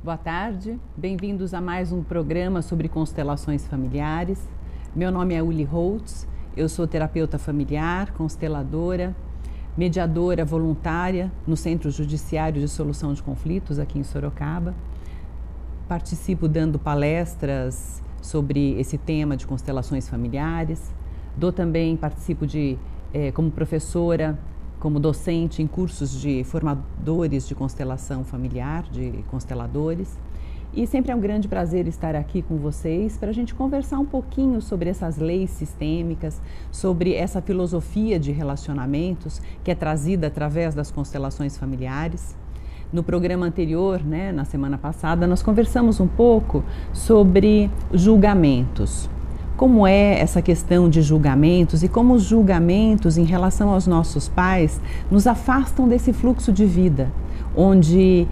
Boa tarde, bem-vindos a mais um programa sobre constelações familiares. Meu nome é Uli Holtz, eu sou terapeuta familiar, consteladora, mediadora voluntária no Centro Judiciário de Solução de Conflitos aqui em Sorocaba. Participo dando palestras sobre esse tema de constelações familiares. Participo como professora, como docente em cursos de formadores de constelação familiar, de consteladores. E sempre é um grande prazer estar aqui com vocês para a gente conversar um pouquinho sobre essas leis sistêmicas, sobre essa filosofia de relacionamentos que é trazida através das constelações familiares. No programa anterior, na semana passada, nós conversamos um pouco sobre julgamentos. Como é essa questão de julgamentos e como os julgamentos em relação aos nossos pais nos afastam desse fluxo de vida, onde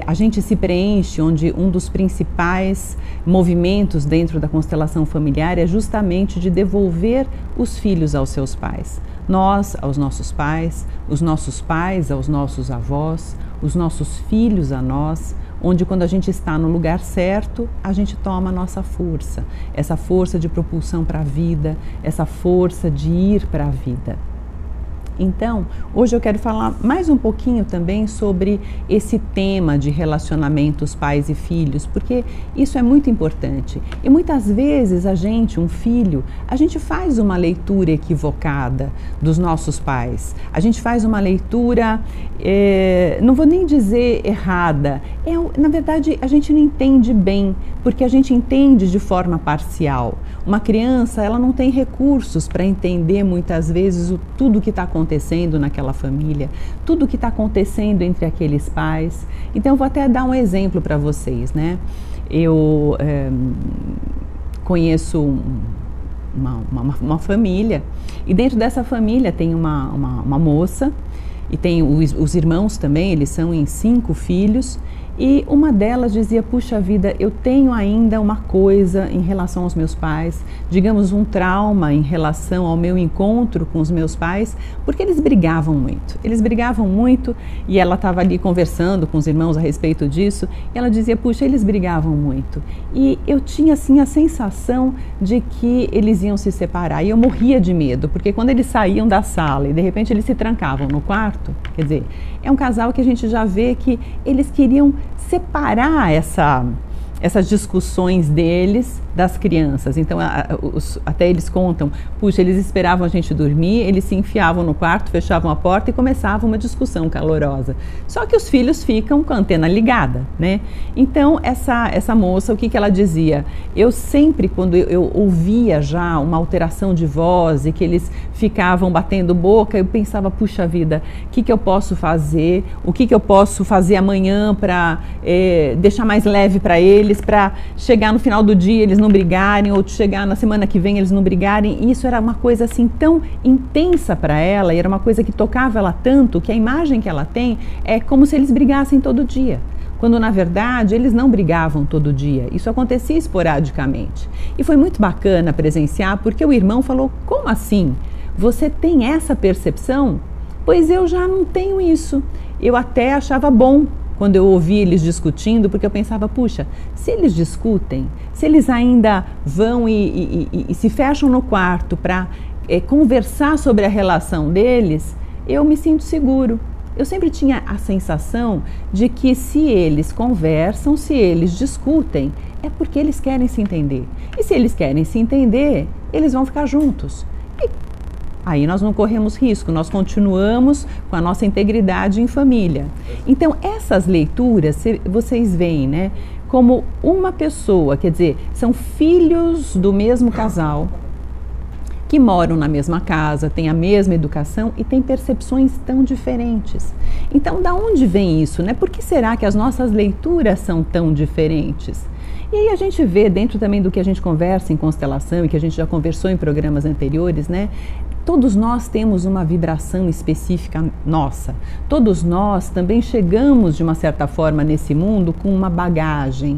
a gente se preenche, onde um dos principais movimentos dentro da constelação familiar é justamente de devolver os filhos aos seus pais. Nós aos nossos pais, os nossos pais aos nossos avós, os nossos filhos a nós, onde quando a gente está no lugar certo, a gente toma a nossa força, essa força de propulsão para a vida, essa força de ir para a vida. Então, hoje eu quero falar mais um pouquinho também sobre esse tema de relacionamentos pais e filhos, porque isso é muito importante. E muitas vezes a gente faz uma leitura equivocada dos nossos pais. A gente faz uma leitura, não vou nem dizer errada, na verdade a gente não entende bem, porque a gente entende de forma parcial. Uma criança, ela não tem recursos para entender muitas vezes tudo que está acontecendo naquela família, tudo que está acontecendo entre aqueles pais. Então eu vou até dar um exemplo para vocês, Eu conheço uma família, e dentro dessa família tem uma moça, e tem os irmãos também, eles são em 5 filhos, e uma delas dizia: puxa vida, eu tenho ainda uma coisa em relação aos meus pais, digamos um trauma em relação ao meu encontro com os meus pais, porque eles brigavam muito, e ela estava ali conversando com os irmãos a respeito disso, e ela dizia: puxa, eles brigavam muito, e eu tinha assim a sensação de que eles iam se separar, e eu morria de medo, porque quando eles saíam da sala e de repente eles se trancavam no quarto, quer dizer, é um casal que a gente já vê que eles queriam separar essas discussões deles das crianças. Então até eles contam, puxa, eles esperavam a gente dormir, eles se enfiavam no quarto, fechavam a porta e começavam uma discussão calorosa. Só que os filhos ficam com a antena ligada, Então essa moça, o que ela dizia? Eu sempre, quando eu ouvia já uma alteração de voz e que eles ficavam batendo boca, eu pensava: puxa vida, o que eu posso fazer? O que eu posso fazer amanhã para deixar mais leve para eles, para chegar no final do dia eles não brigarem, ou chegar na semana que vem eles não brigarem. E isso era uma coisa assim tão intensa para ela, e era uma coisa que tocava ela tanto, que a imagem que ela tem é como se eles brigassem todo dia, quando na verdade eles não brigavam todo dia, isso acontecia esporadicamente. E foi muito bacana presenciar, porque o irmão falou: como assim? Você tem essa percepção? Pois eu já não tenho isso. Eu até achava bom quando eu ouvi eles discutindo, porque eu pensava: puxa, se eles discutem, se eles ainda vão e se fecham no quarto para conversar sobre a relação deles, eu me sinto seguro. Eu sempre tinha a sensação de que se eles conversam, se eles discutem, é porque eles querem se entender. E se eles querem se entender, eles vão ficar juntos. E aí nós não corremos risco, nós continuamos com a nossa integridade em família. Então essas leituras, vocês veem, como uma pessoa, quer dizer, são filhos do mesmo casal, que moram na mesma casa, têm a mesma educação e têm percepções tão diferentes. Então, da onde vem isso, Por que será que as nossas leituras são tão diferentes? E aí a gente vê, dentro também do que a gente conversa em constelação e que a gente já conversou em programas anteriores, todos nós temos uma vibração específica nossa. Todos nós também chegamos, de uma certa forma, nesse mundo com uma bagagem,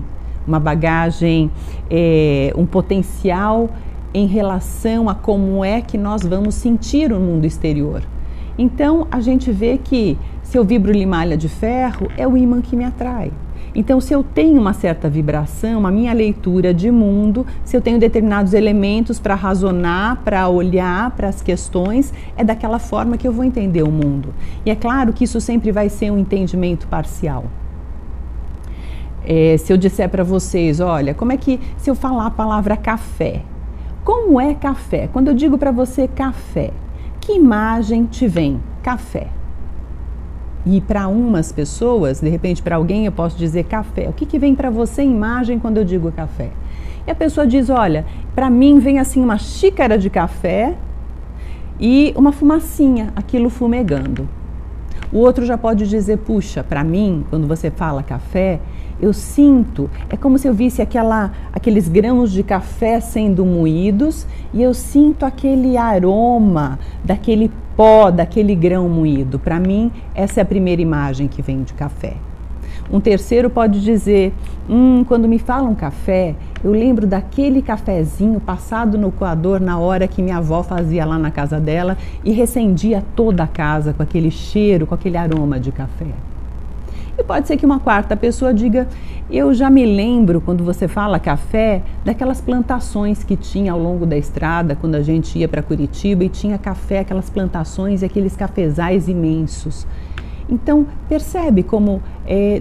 um potencial em relação a como é que nós vamos sentir o mundo exterior. Então, a gente vê que se eu vibro limalha de ferro, é o ímã que me atrai. Então, se eu tenho uma certa vibração, a minha leitura de mundo, se eu tenho determinados elementos para razonar, para olhar para as questões, é daquela forma que eu vou entender o mundo. E é claro que isso sempre vai ser um entendimento parcial. Se eu disser para vocês, olha, como é que, se eu falar a palavra café, como é café? Quando eu digo para você café, que imagem te vem? Café. E para umas pessoas, de repente para alguém eu posso dizer café. O que vem para você em imagem quando eu digo café? E a pessoa diz, olha, para mim vem assim uma xícara de café e uma fumacinha, aquilo fumegando. O outro já pode dizer, puxa, para mim, quando você fala café, eu sinto, é como se eu visse aqueles grãos de café sendo moídos e eu sinto aquele aroma daquele pó, daquele grão moído. Para mim, essa é a primeira imagem que vem de café. Um terceiro pode dizer, quando me falam café, eu lembro daquele cafezinho passado no coador na hora que minha avó fazia lá na casa dela e recendia toda a casa com aquele cheiro, com aquele aroma de café. E pode ser que uma quarta pessoa diga, eu já me lembro, quando você fala café, daquelas plantações que tinha ao longo da estrada, quando a gente ia para Curitiba e tinha café, aquelas plantações e aqueles cafezais imensos. Então, percebe como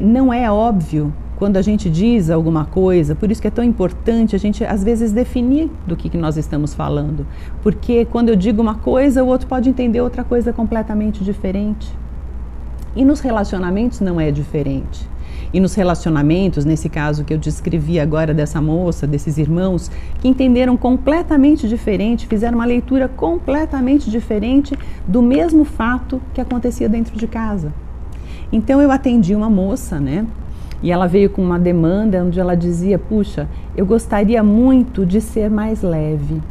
não é óbvio quando a gente diz alguma coisa, por isso que é tão importante a gente, às vezes, definir do que nós estamos falando. Porque quando eu digo uma coisa, o outro pode entender outra coisa completamente diferente. E nos relacionamentos não é diferente. E nos relacionamentos, nesse caso que eu descrevi agora dessa moça, desses irmãos, que entenderam completamente diferente, fizeram uma leitura completamente diferente do mesmo fato que acontecia dentro de casa. Então eu atendi uma moça, né? E ela veio com uma demanda onde ela dizia, puxa, eu gostaria muito de ser mais leve.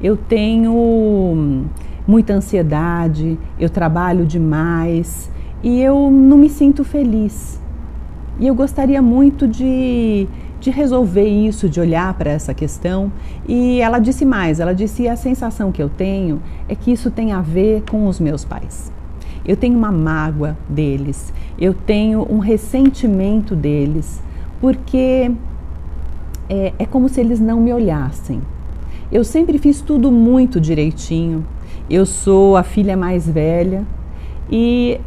Eu tenho muita ansiedade, eu trabalho demais e eu não me sinto feliz. E eu gostaria muito de resolver isso, de olhar para essa questão. E ela disse mais, ela disse, a sensação que eu tenho é que isso tem a ver com os meus pais. Eu tenho uma mágoa deles, eu tenho um ressentimento deles, porque é como se eles não me olhassem. Eu sempre fiz tudo muito direitinho, eu sou a filha mais velha e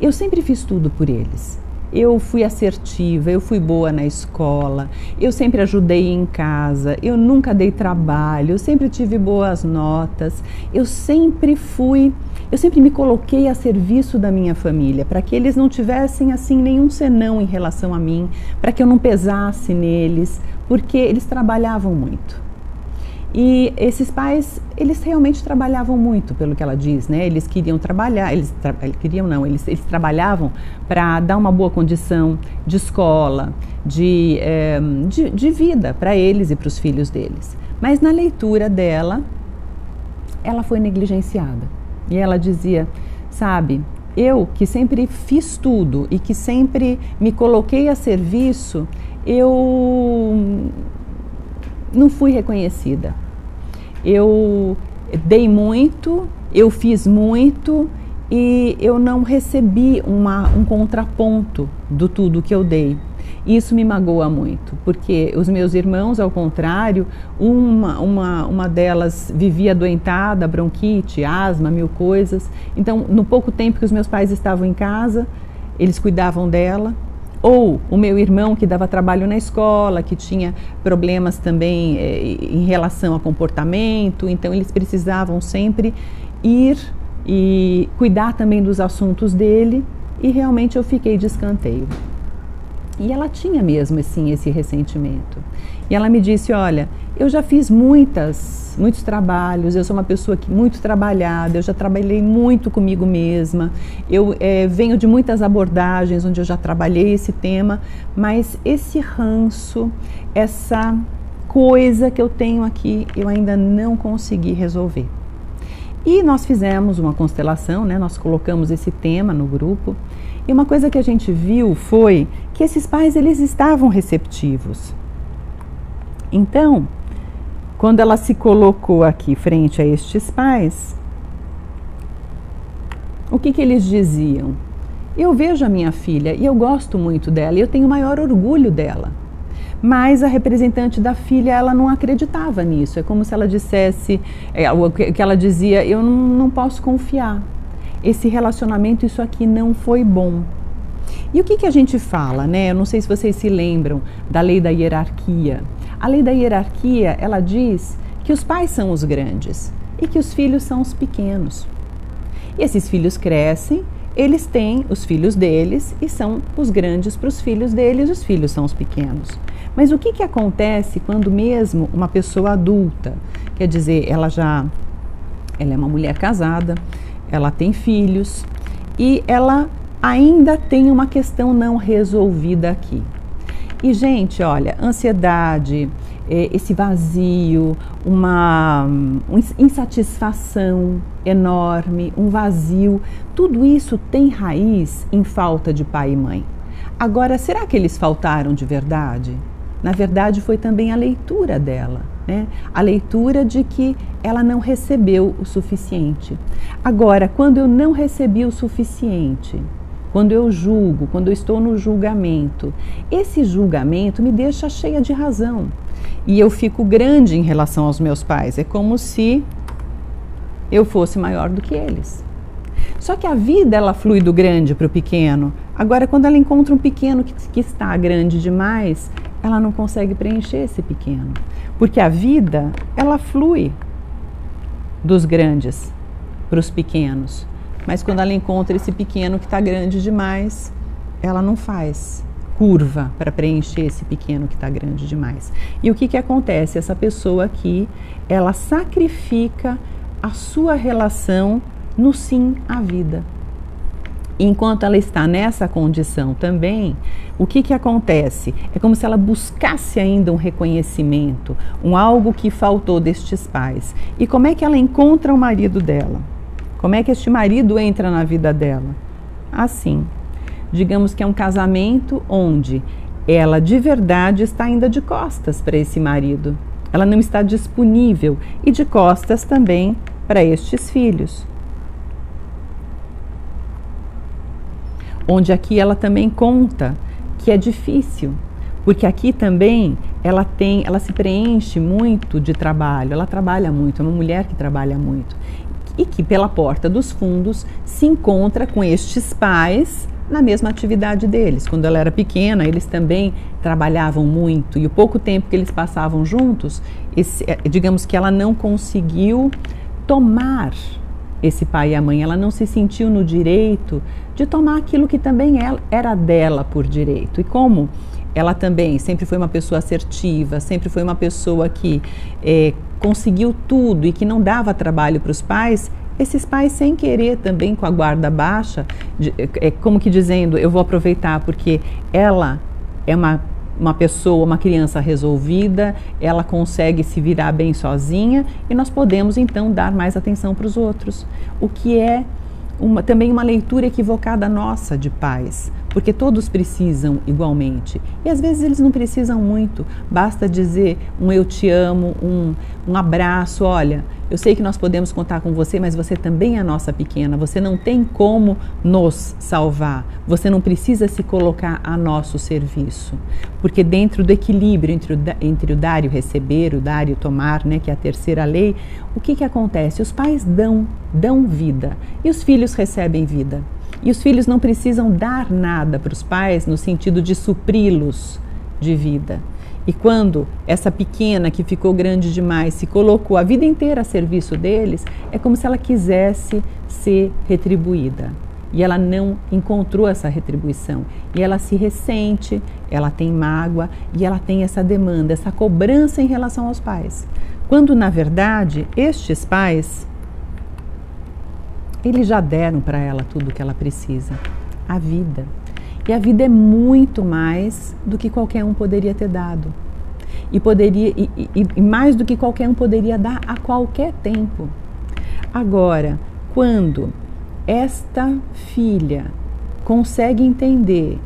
eu sempre fiz tudo por eles. Eu fui assertiva, eu fui boa na escola, eu sempre ajudei em casa, eu nunca dei trabalho, eu sempre tive boas notas, eu sempre me coloquei a serviço da minha família, para que eles não tivessem assim nenhum senão em relação a mim, para que eu não pesasse neles, porque eles trabalhavam muito. E esses pais, eles realmente trabalhavam muito, pelo que ela diz, né? Eles queriam trabalhar, eles trabalhavam para dar uma boa condição de escola, de vida para eles e para os filhos deles. Mas na leitura dela, ela foi negligenciada. E ela dizia, sabe, eu que sempre fiz tudo e que sempre me coloquei a serviço, eu não fui reconhecida. Eu dei muito, eu fiz muito e eu não recebi um contraponto do tudo que eu dei. Isso me magoa muito, porque os meus irmãos, ao contrário, uma delas vivia adoentada, bronquite, asma, 1000 coisas. Então, no pouco tempo que os meus pais estavam em casa, eles cuidavam dela. Ou o meu irmão que dava trabalho na escola, que tinha problemas também em relação a comportamento, então eles precisavam sempre ir e cuidar também dos assuntos dele, e realmente eu fiquei de escanteio. E ela tinha mesmo assim, esse ressentimento. E ela me disse, olha, eu já fiz muitos trabalhos, eu sou uma pessoa muito trabalhada, eu já trabalhei muito comigo mesma, eu venho de muitas abordagens onde eu já trabalhei esse tema, mas esse ranço, essa coisa que eu tenho aqui, eu ainda não consegui resolver. E nós fizemos uma constelação, né? Nós colocamos esse tema no grupo, e uma coisa que a gente viu foi que esses pais, eles estavam receptivos. Então, quando ela se colocou aqui frente a estes pais, o que eles diziam? Eu vejo a minha filha e eu gosto muito dela e eu tenho o maior orgulho dela. Mas a representante da filha, ela não acreditava nisso. É como se ela dissesse, o que ela dizia, eu não posso confiar. Esse relacionamento, isso aqui não foi bom. E o que a gente fala, né? Eu não sei se vocês se lembram da lei da hierarquia. A lei da hierarquia, ela diz que os pais são os grandes e que os filhos são os pequenos. E esses filhos crescem, eles têm os filhos deles e são os grandes para os filhos deles, os filhos são os pequenos. Mas o que acontece quando mesmo uma pessoa adulta, quer dizer, ela é uma mulher casada, ela tem filhos e ela ainda tem uma questão não resolvida aqui. E, gente, olha, ansiedade, esse vazio, uma insatisfação enorme, um vazio, tudo isso tem raiz em falta de pai e mãe. Agora, será que eles faltaram de verdade? Na verdade, foi também a leitura dela, né? A leitura de que ela não recebeu o suficiente. Agora, quando eu não recebi o suficiente, quando eu julgo, quando eu estou no julgamento, esse julgamento me deixa cheia de razão. E eu fico grande em relação aos meus pais. É como se eu fosse maior do que eles. Só que a vida, ela flui do grande para o pequeno. Agora, quando ela encontra um pequeno que está grande demais, ela não consegue preencher esse pequeno. Porque a vida, ela flui dos grandes para os pequenos. Mas quando ela encontra esse pequeno que está grande demais, ela não faz curva para preencher esse pequeno que está grande demais. E o que acontece? Essa pessoa aqui, ela sacrifica a sua relação no sim à vida. Enquanto ela está nessa condição também, o que acontece? É como se ela buscasse ainda um reconhecimento, algo que faltou destes pais. E como é que ela encontra o marido dela? Como é que este marido entra na vida dela? Assim, digamos que é um casamento onde ela de verdade está ainda de costas para esse marido. Ela não está disponível e de costas também para estes filhos. Onde aqui ela também conta que é difícil, porque aqui também ela se preenche muito de trabalho, ela trabalha muito, é uma mulher que trabalha muito. E que pela porta dos fundos se encontra com estes pais na mesma atividade deles. Quando ela era pequena, eles também trabalhavam muito e o pouco tempo que eles passavam juntos, digamos que ela não conseguiu tomar esse pai e a mãe, ela não se sentiu no direito de tomar aquilo que também era dela por direito. E como ela também sempre foi uma pessoa assertiva, sempre foi uma pessoa que conseguiu tudo e que não dava trabalho para os pais, esses pais sem querer também com a guarda baixa, como que dizendo, eu vou aproveitar porque ela é uma pessoa, uma criança resolvida, ela consegue se virar bem sozinha e nós podemos então dar mais atenção para os outros. O que é também uma leitura equivocada nossa de pais, porque todos precisam igualmente. E às vezes eles não precisam muito, basta dizer um eu te amo, um abraço, olha, eu sei que nós podemos contar com você, mas você também é nossa pequena, você não tem como nos salvar, você não precisa se colocar a nosso serviço. Porque dentro do equilíbrio entre o dar e o receber, o dar e o tomar, né, que é a terceira lei, o que acontece? Os pais dão vida e os filhos recebem vida. E os filhos não precisam dar nada para os pais no sentido de supri-los de vida. E quando essa pequena que ficou grande demais se colocou a vida inteira a serviço deles, é como se ela quisesse ser retribuída. E ela não encontrou essa retribuição. E ela se ressente, ela tem mágoa e ela tem essa demanda, essa cobrança em relação aos pais. Quando, na verdade, estes pais, eles já deram para ela tudo o que ela precisa, a vida. E a vida é muito mais do que qualquer um poderia ter dado. E mais do que qualquer um poderia dar a qualquer tempo. Agora, quando esta filha consegue entender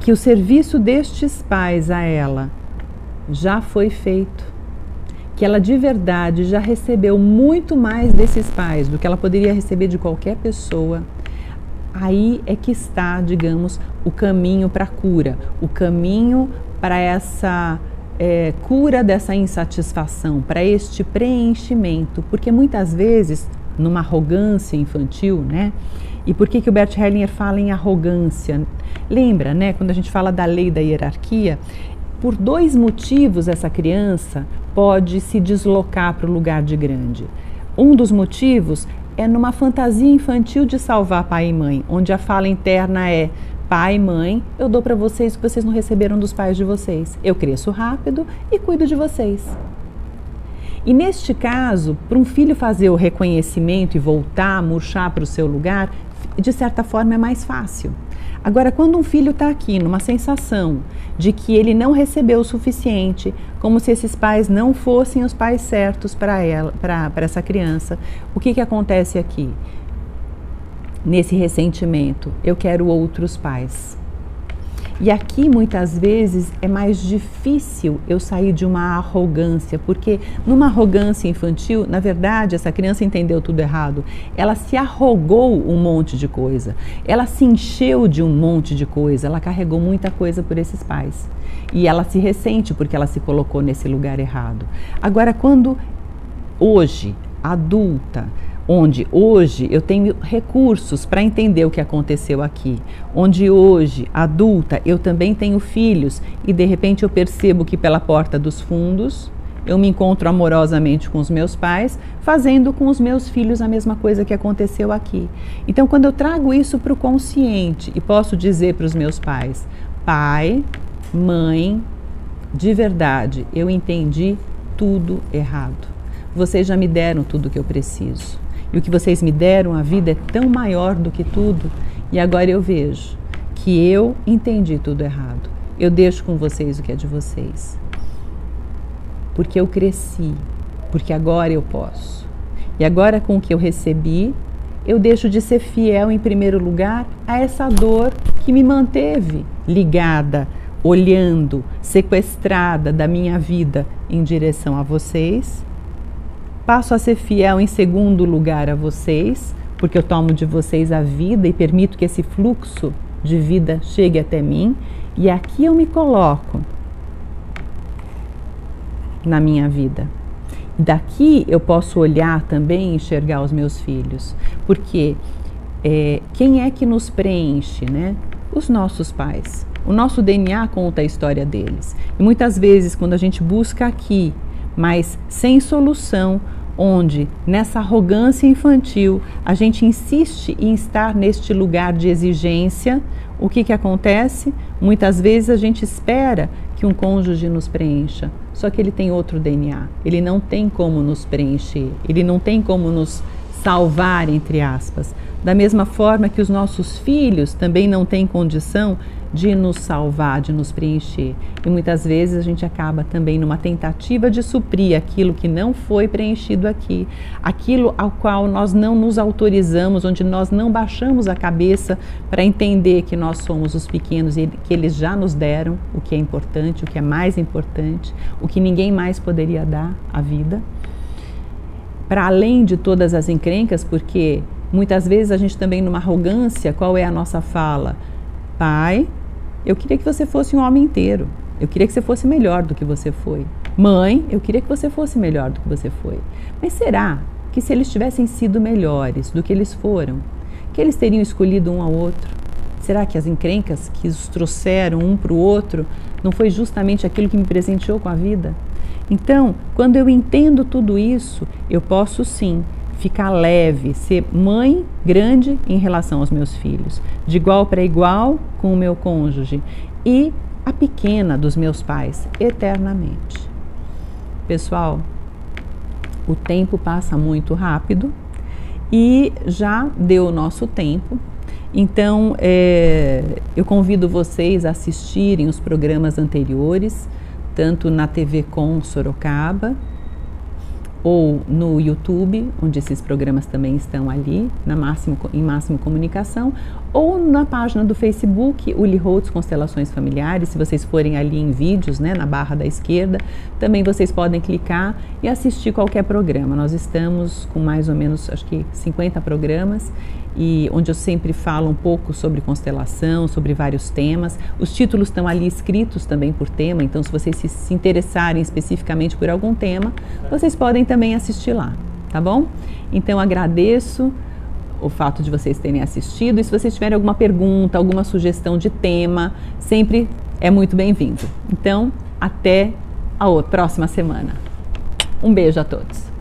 que o serviço destes pais a ela já foi feito, que ela de verdade já recebeu muito mais desses pais do que ela poderia receber de qualquer pessoa, aí é que está, digamos, o caminho para a cura, o caminho para essa cura dessa insatisfação, para este preenchimento, porque muitas vezes, numa arrogância infantil, né? E por que o Bert Hellinger fala em arrogância? Lembra, né, quando a gente fala da lei da hierarquia, por 2 motivos essa criança pode se deslocar para o lugar de grande. Um dos motivos é numa fantasia infantil de salvar pai e mãe, onde a fala interna é: pai, mãe, eu dou para vocês o que vocês não receberam dos pais de vocês. Eu cresço rápido e cuido de vocês. E neste caso, para um filho fazer o reconhecimento e voltar, murchar para o seu lugar, de certa forma é mais fácil. Agora, quando um filho está aqui numa sensação de que ele não recebeu o suficiente, como se esses pais não fossem os pais certos para essa criança, o que acontece aqui? Nesse ressentimento, eu quero outros pais. E aqui, muitas vezes, é mais difícil eu sair de uma arrogância, porque numa arrogância infantil, na verdade, essa criança entendeu tudo errado. Ela se arrogou um monte de coisa, ela se encheu de um monte de coisa, ela carregou muita coisa por esses pais. E ela se ressente porque ela se colocou nesse lugar errado. Agora, quando hoje, adulta, onde hoje eu tenho recursos para entender o que aconteceu aqui, onde hoje, adulta, eu também tenho filhos e de repente eu percebo que pela porta dos fundos eu me encontro amorosamente com os meus pais, fazendo com os meus filhos a mesma coisa que aconteceu aqui. Então, quando eu trago isso para o consciente e posso dizer para os meus pais: pai, mãe, de verdade, eu entendi tudo errado. Vocês já me deram tudo o que eu preciso. E o que vocês me deram, a vida é tão maior do que tudo. E agora eu vejo que eu entendi tudo errado. Eu deixo com vocês o que é de vocês. Porque eu cresci. Porque agora eu posso. E agora com o que eu recebi, eu deixo de ser fiel em primeiro lugar a essa dor que me manteve ligada, olhando, sequestrada da minha vida em direção a vocês. Passo a ser fiel em segundo lugar a vocês, porque eu tomo de vocês a vida e permito que esse fluxo de vida chegue até mim. E aqui eu me coloco na minha vida. E daqui eu posso olhar também e enxergar os meus filhos. Porque quem é que nos preenche, né? Os nossos pais. O nosso DNA conta a história deles. E muitas vezes, quando a gente busca aqui, mas sem solução, onde nessa arrogância infantil a gente insiste em estar neste lugar de exigência, o que acontece? Muitas vezes a gente espera que um cônjuge nos preencha, só que ele tem outro DNA, ele não tem como nos preencher, ele não tem como nos salvar, entre aspas. Da mesma forma que os nossos filhos também não têm condição de nos salvar, de nos preencher. E muitas vezes a gente acaba também numa tentativa de suprir aquilo que não foi preenchido aqui, aquilo ao qual nós não nos autorizamos, onde nós não baixamos a cabeça para entender que nós somos os pequenos e que eles já nos deram o que é importante, o que é mais importante, o que ninguém mais poderia dar à vida. Para além de todas as encrencas, porque muitas vezes a gente também numa arrogância, qual é a nossa fala? Pai, eu queria que você fosse um homem inteiro. Eu queria que você fosse melhor do que você foi. Mãe, eu queria que você fosse melhor do que você foi. Mas será que se eles tivessem sido melhores do que eles foram, que eles teriam escolhido um ao outro? Será que as encrencas que os trouxeram um para o outro não foi justamente aquilo que me presenteou com a vida? Então, quando eu entendo tudo isso, eu posso sim ficar leve, ser mãe grande em relação aos meus filhos, de igual para igual com o meu cônjuge e a pequena dos meus pais, eternamente. Pessoal, o tempo passa muito rápido e já deu o nosso tempo. Então, eu convido vocês a assistirem os programas anteriores, tanto na TV Com Sorocaba, ou no YouTube, onde esses programas também estão ali, em Máximo Comunicação, ou na página do Facebook, Uli Holtz Constelações Familiares. Se vocês forem ali em vídeos, né, na barra da esquerda, também vocês podem clicar e assistir qualquer programa. Nós estamos com mais ou menos, acho que 50 programas, e onde eu sempre falo um pouco sobre constelação, sobre vários temas. Os títulos estão ali escritos também por tema, então se vocês se interessarem especificamente por algum tema, vocês podem também assistir lá, tá bom? Então agradeço o fato de vocês terem assistido, e se vocês tiverem alguma pergunta, alguma sugestão de tema, sempre é muito bem-vindo. Então, até a próxima semana. Um beijo a todos.